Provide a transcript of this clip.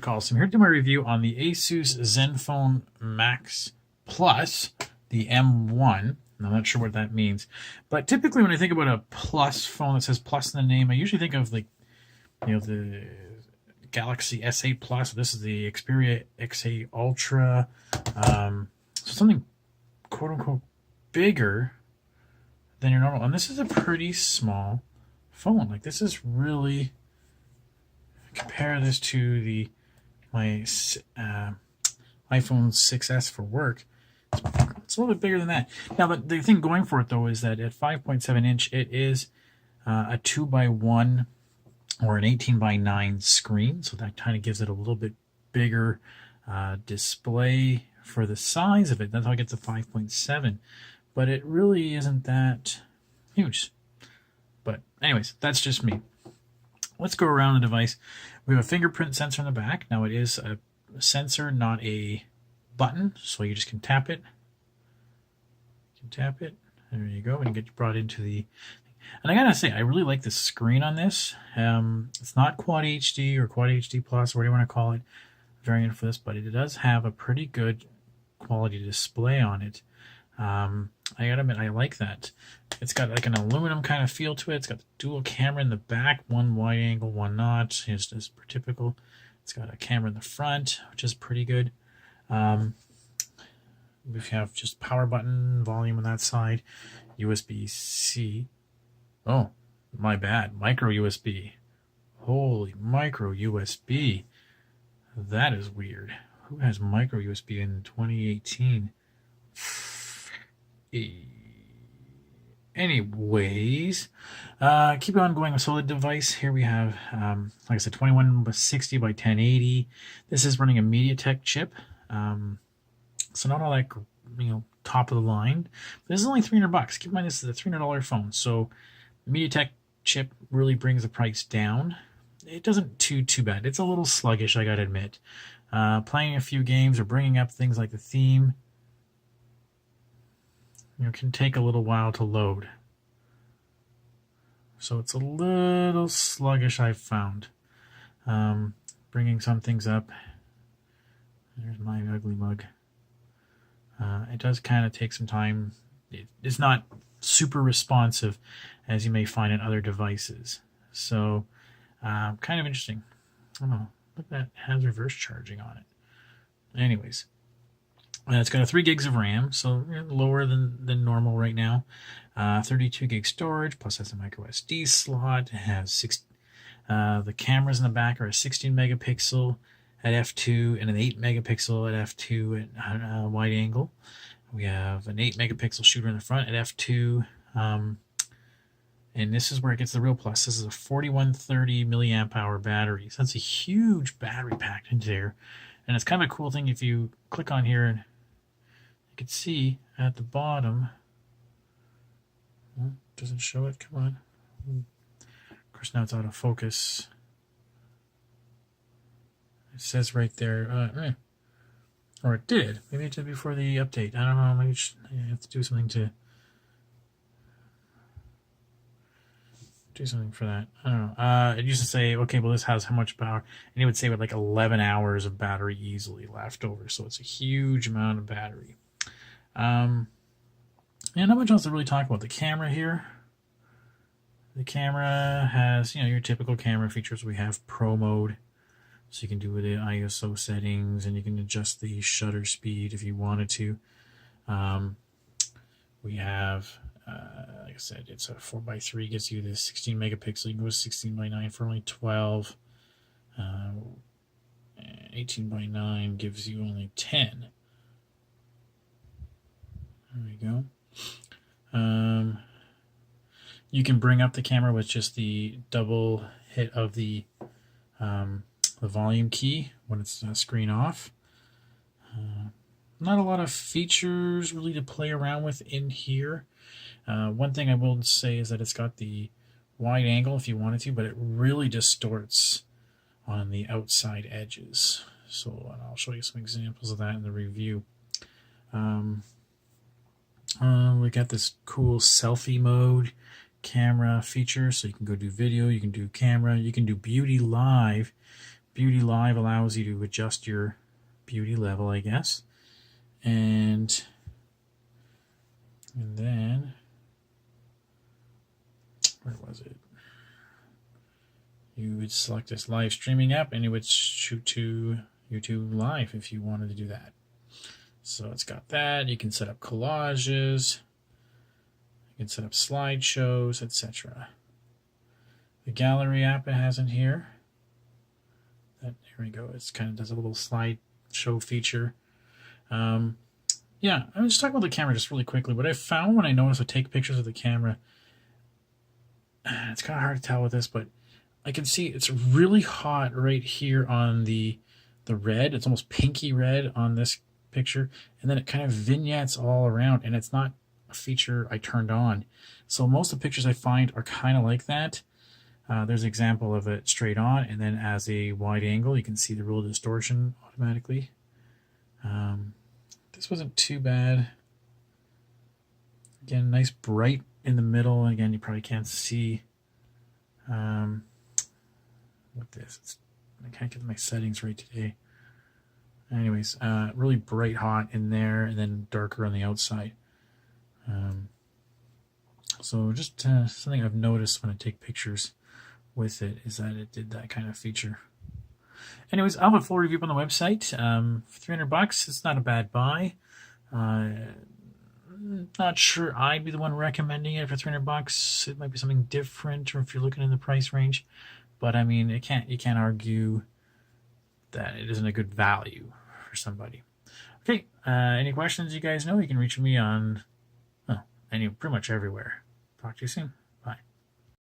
calls. I'm here to do my review on the Asus Zenfone Max Plus, the M1. I'm not sure what that means, but typically when I think about a Plus phone that says Plus in the name, I usually think of, like, you know, the Galaxy S8 Plus. This is the Xperia X8 Ultra. So something quote unquote bigger than your normal. And this is a pretty small phone. Like, this is really, compare this to my iPhone 6s for work. It's a little bit bigger than that. Now, the thing going for it, though, is that at 5.7 inch, it is a 2x1 or an 18x9 screen. So that kind of gives it a little bit bigger display for the size of it. That's how it gets to 5.7. But it really isn't that huge. But anyways, that's just me. Let's go around the device. We have a fingerprint sensor in the back. Now, it is a sensor, not a button, so you just can tap it. You can tap it. There you go. And you get brought into the... And I gotta say, I really like the screen on this. It's not Quad HD or Quad HD Plus, or whatever you want to call it, variant for this, but it does have a pretty good quality display on it. I gotta admit, I like that. It's got like an aluminum kind of feel to it. It's got the dual camera in the back, one wide angle, one not. It's just typical. It's got a camera in the front, which is pretty good. We have just power button, volume on that side, USB-C. Oh, my bad. Micro USB. Holy, micro USB. That is weird. Who has micro USB in 2018? Anyways, keep on going. So the device here we have, like I said, 2160 by 1080. This is running a MediaTek chip. So not all that, top of the line. But this is only $300. Keep in mind, this is a $300 phone. So the MediaTek chip really brings the price down. It doesn't too bad. It's a little sluggish, I gotta admit. Playing a few games or bringing up things like the theme, can take a little while to load. So it's a little sluggish, I've found. Bringing some things up. There's my ugly mug. It does kind of take some time. It's not super responsive as you may find in other devices. So, kind of interesting. I don't know. Look, that has reverse charging on it. Anyways. It's got a 3 gigs of RAM, so lower than normal right now. 32 gig storage, plus has a micro SD slot. It has the cameras in the back are a 16 megapixel at f2 and an 8 megapixel at f2 at wide angle. We have an 8 megapixel shooter in the front at f2. And this is where it gets the real plus. This is a 4130 milliamp hour battery. So that's a huge battery packed into there. And it's kind of a cool thing if you click on here and you can see at the bottom. Well, doesn't show it. Come on. Of course, now it's out of focus. It says right there. Or it did. Maybe it did before the update. I don't know. Maybe I have to do something to do something for that. I don't know. It used to say, okay, well, this has how much power? And it would say with like 11 hours of battery easily left over. So it's a huge amount of battery. And not much else to really talk about. The camera here. The camera has, your typical camera features. We have Pro mode. So you can do the ISO settings and you can adjust the shutter speed if you wanted to. We have, like I said, it's a 4x3, gets you the 16 megapixel. You can go 16x9 for only 12. 18x9 gives you only 10. There we go. You can bring up the camera with just the double hit of the volume key when it's screen off. Not a lot of features really to play around with in here. One thing I will say is that it's got the wide angle if you wanted to, but it really distorts on the outside edges. So I'll show you some examples of that in the review. We got this cool selfie mode camera feature, so you can go do video, you can do camera, you can do beauty live. Beauty Live allows you to adjust your beauty level, I guess. And then, where was it? You would select this live streaming app and it would shoot to YouTube Live if you wanted to do that. So it's got that. You can set up collages. You can set up slideshows, etc. The gallery app it has in here. Here we go. It's kind of does a little slideshow feature. Yeah, I'm just talking about the camera just really quickly. What I found when I noticed I take pictures of the camera, it's kind of hard to tell with this, but I can see it's really hot right here on the red. It's almost pinky red on this picture, and then it kind of vignettes all around, and it's not a feature I turned on. So most of the pictures I find are kind of like that. There's an example of it straight on, and then as a wide angle, you can see the real distortion automatically. This wasn't too bad. Again, nice bright in the middle. And again, you probably can't see what this. I can't get my settings right today. Anyways, really bright hot in there, and then darker on the outside. So just something I've noticed when I take pictures with it is that it did that kind of feature. Anyways, I'll have a full review on the website. For $300, it's not a bad buy. Not sure I'd be the one recommending it for $300. It might be something different, or if you're looking in the price range. But I mean, you can't argue that it isn't a good value for somebody. Okay, any questions you guys know, you can reach me on pretty much everywhere. Talk to you soon.